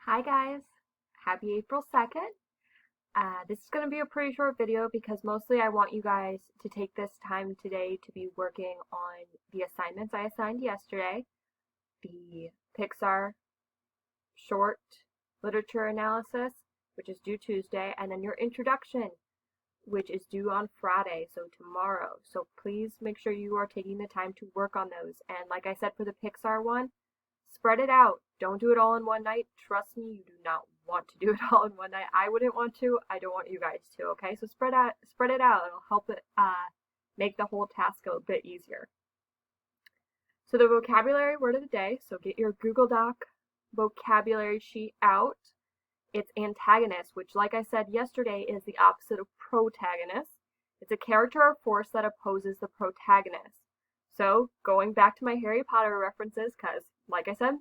Hi guys, happy April 2nd. This is going to be a pretty short video because mostly I want you guys to take this time today to be working on the assignments I assigned yesterday, the Pixar short literature analysis, which is due Tuesday, and then your introduction, which is due on Friday, so tomorrow. So please make sure you are taking the time to work on those. And like I said for the Pixar one, spread it out. Don't do it all in one night. Trust me, you do not want to do it all in one night. I wouldn't want to. I don't want you guys to, okay? So spread it out. It'll help it make the whole task a bit easier. So the vocabulary word of the day, so get your Google Doc vocabulary sheet out. It's antagonist, which like I said yesterday is the opposite of protagonist. It's a character or force that opposes the protagonist. So going back to my Harry Potter references, because like I said,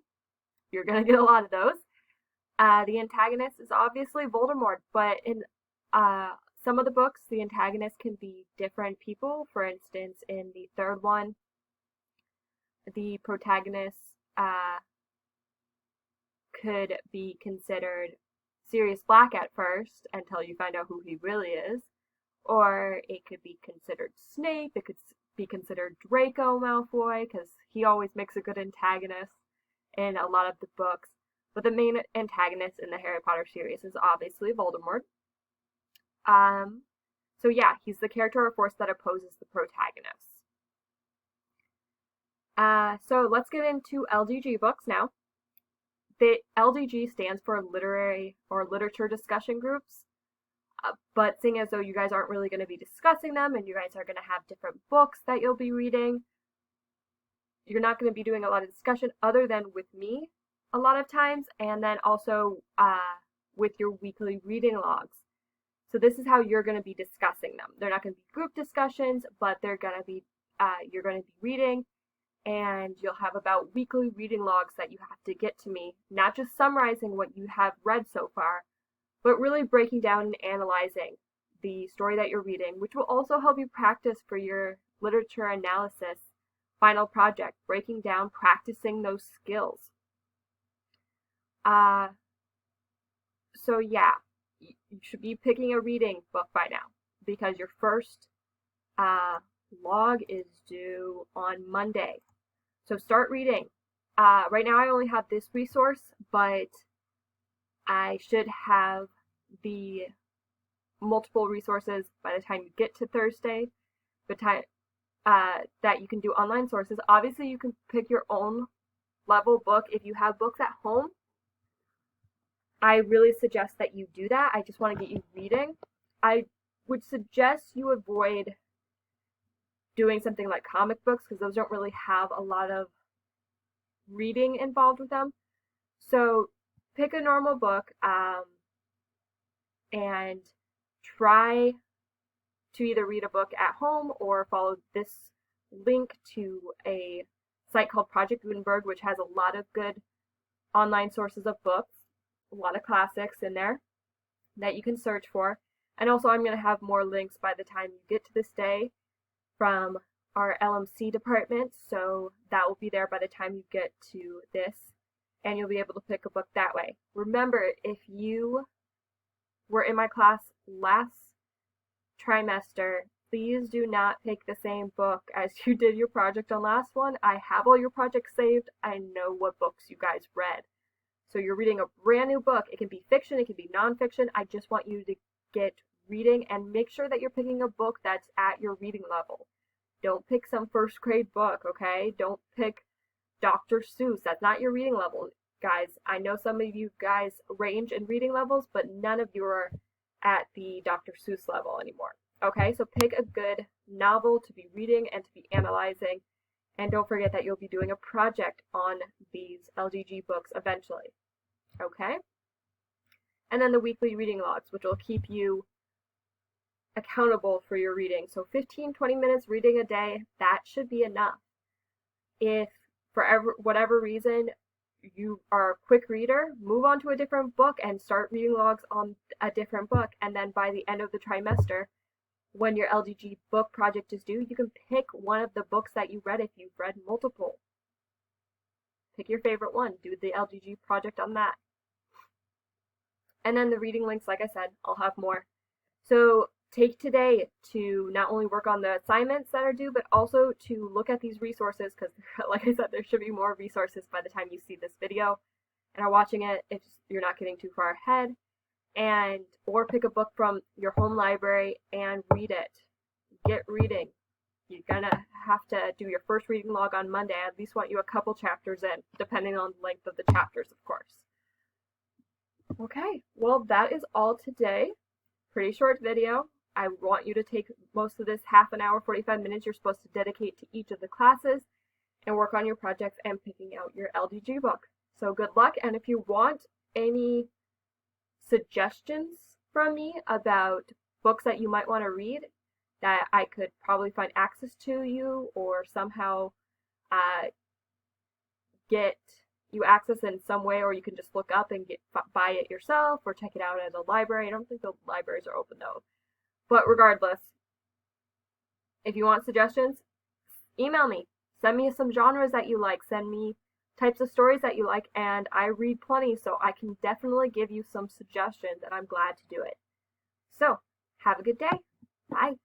you're going to get a lot of those. The antagonist is obviously Voldemort, but in some of the books, the antagonist can be different people. For instance, in the third one, the protagonist could be considered Sirius Black at first until you find out who he really is. Or it could be considered Snape, it could be considered Draco Malfoy, because he always makes a good antagonist in a lot of the books. But the main antagonist in the Harry Potter series is obviously Voldemort. So yeah, he's the character or force that opposes the protagonist. So let's get into LDG books now. The LDG stands for literary or literature discussion groups. But seeing as though you guys aren't really going to be discussing them and you guys are going to have different books that you'll be reading, you're not going to be doing a lot of discussion other than with me a lot of times, and then also with your weekly reading logs. So this is how you're going to be discussing them. They're not going to be group discussions, but they're going to be you're going to be reading, and you'll have about weekly reading logs that you have to get to me, not just summarizing what you have read so far, but really breaking down and analyzing the story that you're reading, which will also help you practice for your literature analysis final project, breaking down, practicing those skills. So yeah, you should be picking a reading book by now because your first log is due on Monday. So start reading. Right now I only have this resource, but I should have the multiple resources by the time you get to Thursday, the time that you can do online sources. Obviously, you can pick your own level book. If you have books at home, I really suggest that you do that. I just want to get you reading. I would suggest you avoid doing something like comic books because those don't really have a lot of reading involved with them. So pick a normal book and try to either read a book at home or follow this link to a site called Project Gutenberg, which has a lot of good online sources of books, a lot of classics in there that you can search for. And also I'm going to have more links by the time you get to this day from our LMC department, so that will be there by the time you get to this, and you'll be able to pick a book that way. Remember, if you were in my class last trimester, please do not pick the same book as you did your project on last one. I have all your projects saved. I know what books you guys read. So you're reading a brand new book. It can be fiction, it can be nonfiction. I just want you to get reading and make sure that you're picking a book that's at your reading level. Don't pick some first grade book, okay? Don't pick Dr. Seuss. That's not your reading level, guys. I know some of you guys range in reading levels, but none of you are at the Dr. Seuss level anymore. Okay, so pick a good novel to be reading and to be analyzing, and don't forget that you'll be doing a project on these LDG books eventually. Okay? And then the weekly reading logs, which will keep you accountable for your reading. So 15-20 minutes reading a day, that should be enough. If for whatever reason you are a quick reader, move on to a different book and start reading logs on a different book, and then by the end of the trimester, when your LDG book project is due, you can pick one of the books that you read if you've read multiple. Pick your favorite one, do the LDG project on that. And then the reading links, like I said, I'll have more. So take today to not only work on the assignments that are due, but also to look at these resources, because like I said, there should be more resources by the time you see this video and are watching it if you're not getting too far ahead. And or pick a book from your home library and read it. Get reading. You're gonna have to do your first reading log on Monday. I at least want you a couple chapters in, depending on the length of the chapters, of course. Okay, well that is all today. Pretty short video. I want you to take most of this half an hour, 45 minutes you're supposed to dedicate to each of the classes and work on your projects and picking out your LDG book. So good luck, and if you want any suggestions from me about books that you might want to read that I could probably find access to you or somehow get you access in some way, or you can just look up and buy it yourself or check it out at a library. I don't think the libraries are open though. But regardless, if you want suggestions, email me. Send me some genres that you like. Send me types of stories that you like, and I read plenty, so I can definitely give you some suggestions, and I'm glad to do it. So, have a good day. Bye.